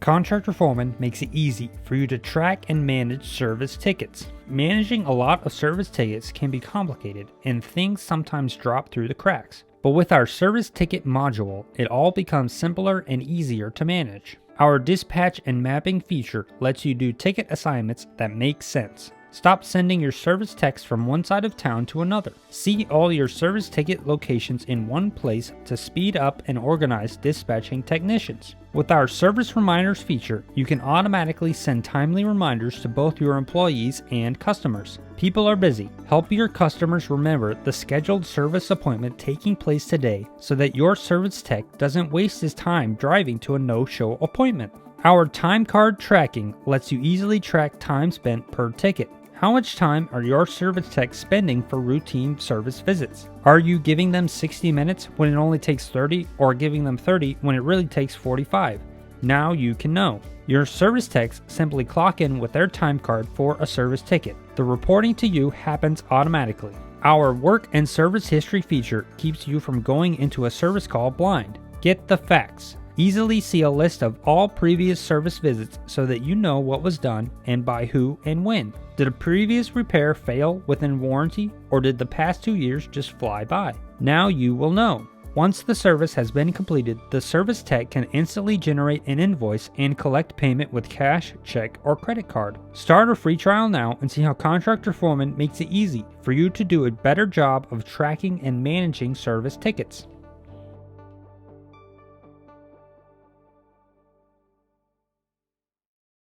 Contractor Foreman makes it easy for you to track and manage service tickets. Managing a lot of service tickets can be complicated and things sometimes drop through the cracks. But with our service ticket module, it all becomes simpler and easier to manage. Our dispatch and mapping feature lets you do ticket assignments that make sense. Stop sending your service techs from one side of town to another. See all your service ticket locations in one place to speed up and organize dispatching technicians. With our service reminders feature, you can automatically send timely reminders to both your employees and customers. People are busy. Help your customers remember the scheduled service appointment taking place today so that your service tech doesn't waste his time driving to a no-show appointment. Our time card tracking lets you easily track time spent per ticket. How much time are your service techs spending for routine service visits? Are you giving them 60 minutes when it only takes 30, or giving them 30 when it really takes 45? Now you can know. Your service techs simply clock in with their time card for a service ticket. The reporting to you happens automatically. Our work and service history feature keeps you from going into a service call blind. Get the facts. Easily see a list of all previous service visits so that you know what was done and by who and when. Did a previous repair fail within warranty, or did the past 2 years just fly by? Now you will know. Once the service has been completed, the service tech can instantly generate an invoice and collect payment with cash, check, or credit card. Start a free trial now and see how Contractor Foreman makes it easy for you to do a better job of tracking and managing service tickets.